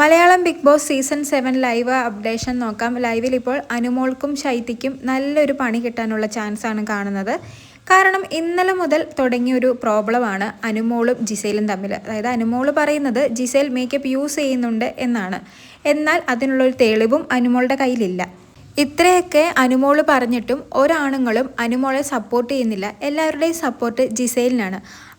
Malayalam Bigg Boss season 7 live updation നോക്കാം. ലൈവിൽ ഇപ്പോൾ അനുമോൾക്കും ശൈത്യയ്ക്കും നല്ലൊരു പണി കിട്ടാനുള്ള ചാൻസാണ് കാണുന്നത്. കാരണം ഇന്നലെ മുതൽ തുടങ്ങിയൊരു പ്രോബ്ലമാണ് അനുമോളും ജിസേലും തമ്മിൽ. അതായത് അനുമോൾ പറയുന്നത് ജിസേൽ മേക്കപ്പ് യൂസ് ചെയ്യുന്നുണ്ട് എന്നാണ്. എന്നാൽ അതിനുള്ളൊരു തെളിവും അനുമോളുടെ കയ്യിലില്ല. ഇത്രയൊക്കെ അനുമോൾ പറഞ്ഞിട്ടും ഒരാണുങ്ങളും അനുമോളെ സപ്പോർട്ട് ചെയ്യുന്നില്ല. എല്ലാവരുടെയും സപ്പോർട്ട് ജിസേലിനാണ്.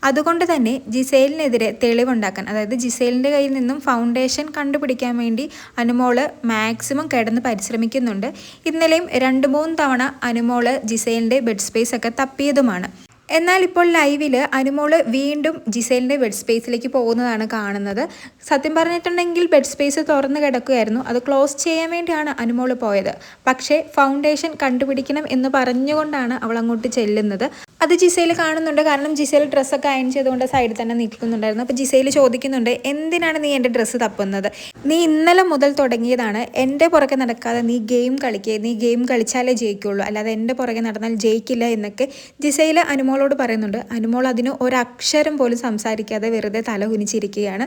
അതുകൊണ്ട് തന്നെ ജിസേലിനെതിരെ തെളിവുണ്ടാക്കാൻ, അതായത് ജിസേലിൻ്റെ കയ്യിൽ നിന്നും ഫൗണ്ടേഷൻ കണ്ടുപിടിക്കാൻ വേണ്ടി അനുമോൾ മാക്സിമം കിടന്ന് പരിശ്രമിക്കുന്നുണ്ട്. ഇന്നലെയും 2-3 തവണ അനുമോൾ ജിസേലിൻ്റെ ബെഡ് സ്പേസ് ഒക്കെ തപ്പിയതുമാണ്. എന്നാൽ ഇപ്പോൾ ലൈവിൽ അനുമോൾ വീണ്ടും ജിസേലിൻ്റെ ബെഡ് സ്പേസിലേക്ക് പോകുന്നതാണ് കാണുന്നത്. സത്യം പറഞ്ഞിട്ടുണ്ടെങ്കിൽ ബെഡ് സ്പേസ് തുറന്ന് കിടക്കുകയായിരുന്നു. അത് ക്ലോസ് ചെയ്യാൻ വേണ്ടിയാണ് അനുമോൾ പോയത്. പക്ഷേ ഫൗണ്ടേഷൻ കണ്ടുപിടിക്കണം എന്ന് പറഞ്ഞുകൊണ്ടാണ് അവൾ അങ്ങോട്ട് ചെല്ലുന്നത്. അത് ജിസേൽ കാണുന്നുണ്ട്. കാരണം ജിസേൽ ഡ്രസ്സൊക്കെ അയൺ ചെയ്തുകൊണ്ട് സൈഡിൽ തന്നെ നിൽക്കുന്നുണ്ടായിരുന്നു. അപ്പോൾ ജിസേൽ ചോദിക്കുന്നുണ്ട്, എന്തിനാണ് നീ എൻ്റെ ഡ്രസ്സ് തപ്പുന്നത്? നീ ഇന്നലെ മുതൽ തുടങ്ങിയതാണ്. എൻ്റെ പുറകെ നടക്കാതെ നീ ഗെയിം കളിക്കുക. നീ ഗെയിം കളിച്ചാലേ ജയിക്കുള്ളൂ, അല്ലാതെ എൻ്റെ പുറകെ നടന്നാൽ ജയിക്കില്ല എന്നൊക്കെ ജിസേൽ അനുമോളോട് പറയുന്നുണ്ട്. അനുമോൾ അതിന് ഒരക്ഷരം പോലും സംസാരിക്കാതെ വെറുതെ തല കുനിച്ചിരിക്കുകയാണ്.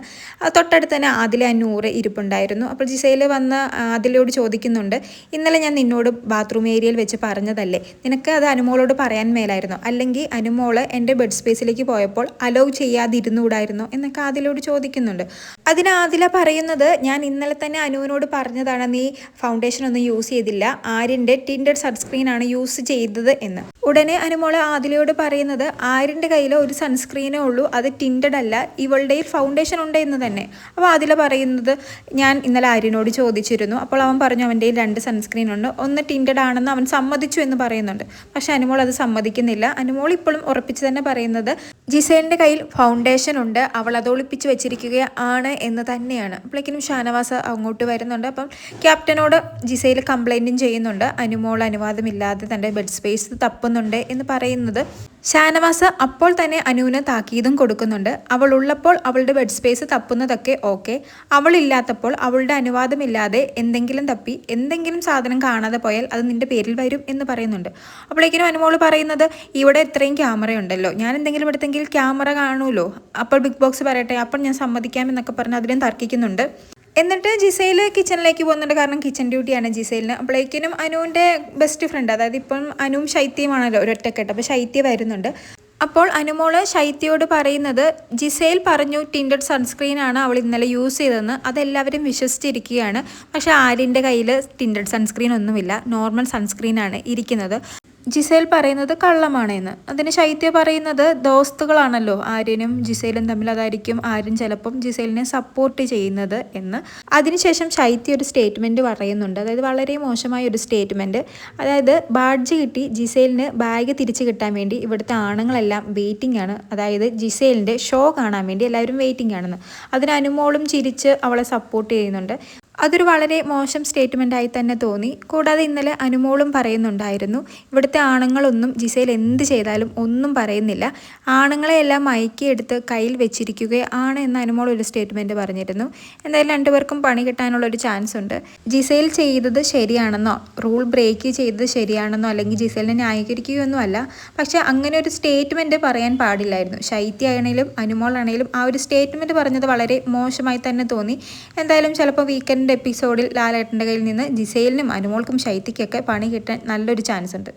തൊട്ടടുത്ത് തന്നെ ആദില അന്നൂറ് ഇരിപ്പുണ്ടായിരുന്നു. അപ്പോൾ ജിസേൽ വന്ന് ആദിലയോട് ചോദിക്കുന്നുണ്ട്, ഇന്നലെ ഞാൻ നിന്നോട് ബാത്റൂം ഏരിയയിൽ വെച്ച് പറഞ്ഞതല്ലേ, നിനക്ക് അത് അനുമോളോട് പറയാൻ മേലായിരുന്നോ? അല്ലെങ്കിൽ അനുമോള് എൻ്റെ ബെഡ് സ്പേസിലേക്ക് പോയപ്പോൾ അലോ ചെയ്യാതിരുന്നുകൂടായിരുന്നോ എന്നൊക്കെ ആദിലയോട് ചോദിക്കുന്നുണ്ട്. അതിന് ആദില പറയുന്നത്, ഞാൻ ഇന്നലെ തന്നെ അനുവിനോട് പറഞ്ഞതാണ് നീ ഫൗണ്ടേഷൻ ഒന്നും യൂസ് ചെയ്തില്ല, ആര്യൻ്റെ ടിൻഡഡ് സൺസ്ക്രീനാണ് യൂസ് ചെയ്തത് എന്ന്. ഉടനെ അനുമോള് ആദിലയോട് പറയുന്നത്, ആര്യൻ്റെ കയ്യിൽ ഒരു സൺസ്ക്രീനേ ഉള്ളൂ, അത് ടിൻഡഡ് അല്ല, ഇവളുടെ ഫൗണ്ടേഷൻ ഉണ്ട് എന്ന് തന്നെ. അപ്പോൾ ആദില പറയുന്നത്, ഞാൻ ഇന്നലെ ആര്യനോട് ചോദിച്ചിരുന്നു, അപ്പോൾ അവൻ പറഞ്ഞു അവൻ്റെ 2 സൺസ്ക്രീൻ ഉണ്ട്, ഒന്ന് ടിൻഡഡ് ആണെന്ന് അവൻ സമ്മതിച്ചു എന്ന് പറയുന്നുണ്ട്. പക്ഷെ അനുമോൾ അത് സമ്മതിക്കുന്നില്ല. അനുമോൾ ഇപ്പോഴും ഉറപ്പിച്ച് തന്നെ പറയുന്നത് ജിസേലിൻ്റെ കയ്യിൽ ഫൗണ്ടേഷൻ ഉണ്ട്, അവൾ അത് ഒളിപ്പിച്ച് വെച്ചിരിക്കുകയാണ് എന്ന് തന്നെയാണ്. അപ്പോഴേക്കും ഷാനവാസ് അങ്ങോട്ട് വരുന്നുണ്ട്. അപ്പം ക്യാപ്റ്റനോട് ജിസേൽ കംപ്ലൈൻറ്റും ചെയ്യുന്നുണ്ട്, അനുമോൾ അനുവാദമില്ലാതെ തൻ്റെ ബെഡ് സ്പേസ് തപ്പുന്നുണ്ട് എന്ന് പറയുന്നത്. ഷാനവാസ് അപ്പോൾ തന്നെ അനുവിന് താക്കീതും കൊടുക്കുന്നുണ്ട്. അവൾ ഉള്ളപ്പോൾ അവളുടെ ബെഡ് സ്പേസ് തപ്പുന്നതൊക്കെ ഓക്കെ, അവളില്ലാത്തപ്പോൾ അവളുടെ അനുവാദമില്ലാതെ എന്തെങ്കിലും തപ്പി എന്തെങ്കിലും സാധനം കാണാതെ പോയാൽ അത് നിൻ്റെ പേരിൽ വരും എന്ന് പറയുന്നുണ്ട്. അപ്പോഴേക്കും അനുമോൾ പറയുന്നത്, ഇവിടെ ഇത്രയും ക്യാമറ ഉണ്ടല്ലോ, ഞാൻ എന്തെങ്കിലും എടുത്തെങ്കിൽ ക്യാമറ കാണുമല്ലോ, അപ്പോൾ ബിഗ് ബോക്സ് പറയട്ടെ, അപ്പോൾ ഞാൻ സമ്മതിക്കാം എന്നൊക്കെ പറഞ്ഞ് അതിനും തർക്കിക്കുന്നുണ്ട്. എന്നിട്ട് ജിസേൽ കിച്ചണിലേക്ക് പോകുന്നുണ്ട്. കാരണം കിച്ചൺ ഡ്യൂട്ടിയാണ് ജിസേലിന്. അപ്പോഴേക്കിനും അനുവിൻ്റെ ബെസ്റ്റ് ഫ്രണ്ട്, അതായത് ഇപ്പം അനുവും ശൈത്യമാണല്ലോ ഒരൊറ്റക്കെട്ട്, അപ്പോൾ ശൈത്യ വരുന്നുണ്ട്. അപ്പോൾ അനുമോള് ശൈത്യയോട് പറയുന്നത്, ജിസേൽ പറഞ്ഞു ടിൻഡഡ് സൺസ്ക്രീനാണ് അവൾ ഇന്നലെ യൂസ് ചെയ്തതെന്ന്. അതെല്ലാവരും വിശ്വസിച്ചിരിക്കുകയാണ്. പക്ഷേ ആര്യൻ്റെ കയ്യിൽ ടിൻഡഡ് സൺസ്ക്രീൻ ഒന്നുമില്ല, നോർമൽ സൺസ്ക്രീനാണ് ഇരിക്കുന്നത്. ജിസേൽ പറയുന്നത് കള്ളമാണെന്ന്. അതിന് ശൈത്യ പറയുന്നത് ദോസ്തുകളാണല്ലോ ആര്യനും ജിസേലും തമ്മിൽ, അതായിരിക്കും ആര്യൻ ചിലപ്പം ജിസേലിനെ സപ്പോർട്ട് ചെയ്യുന്നത് എന്ന്. അതിനുശേഷം ശൈത്യ ഒരു സ്റ്റേറ്റ്മെൻറ്റ് പറയുന്നുണ്ട്, അതായത് വളരെ മോശമായ ഒരു സ്റ്റേറ്റ്മെൻറ്റ്. അതായത് ബാഡ്ജ് കിട്ടി ജിസേലിന് ബാഗ് തിരിച്ച് കിട്ടാൻ വേണ്ടി ഇവിടുത്തെ ആണുങ്ങളെല്ലാം വെയിറ്റിംഗ് ആണ്, അതായത് ജിസേലിൻ്റെ ഷോ കാണാൻ വേണ്ടി എല്ലാവരും വെയിറ്റിംഗ് ആണെന്ന്. അതിന് അനുമോളും ചിരിച്ച് അവളെ സപ്പോർട്ട് ചെയ്യുന്നുണ്ട്. അതൊരു വളരെ മോശം സ്റ്റേറ്റ്മെൻറ്റായി തന്നെ തോന്നി. കൂടാതെ ഇന്നലെ അനുമോളും പറയുന്നുണ്ടായിരുന്നു, ഇവിടുത്തെ ആണുങ്ങളൊന്നും ജിസേൽ എന്ത് ചെയ്താലും ഒന്നും പറയുന്നില്ല, ആണുങ്ങളെയെല്ലാം മയക്കിയെടുത്ത് കയ്യിൽ വെച്ചിരിക്കുകയാണ് എന്ന് അനുമോൾ ഒരു സ്റ്റേറ്റ്മെൻറ്റ് പറഞ്ഞിരുന്നു. എന്തായാലും 2 പേർക്കും പണി കിട്ടാനുള്ളൊരു ചാൻസ് ഉണ്ട്. ജിസേൽ ചെയ്തത് ശരിയാണെന്നോ റൂൾ ബ്രേക്ക് ചെയ്തത് ശരിയാണെന്നോ അല്ലെങ്കിൽ ജിസേലിനെ ന്യായീകരിക്കുകയൊന്നും അല്ല. പക്ഷേ അങ്ങനെ ഒരു സ്റ്റേറ്റ്മെൻറ്റ് പറയാൻ പാടില്ലായിരുന്നു. ശൈത്യ ആണെങ്കിലും അനുമോളാണെങ്കിലും ആ ഒരു സ്റ്റേറ്റ്മെൻറ്റ് പറഞ്ഞത് വളരെ മോശമായി തന്നെ തോന്നി. എന്തായാലും ചിലപ്പോൾ വീക്കെൻഡ് എപ്പിസോഡിൽ ലാലേട്ടൻ്റെ കയ്യിൽ നിന്ന് ജിസേലിനും അനുമോൾക്കും ശൈത്യയ്ക്കൊക്കെ പണി കിട്ടാൻ നല്ലൊരു ചാൻസ് ഉണ്ട്.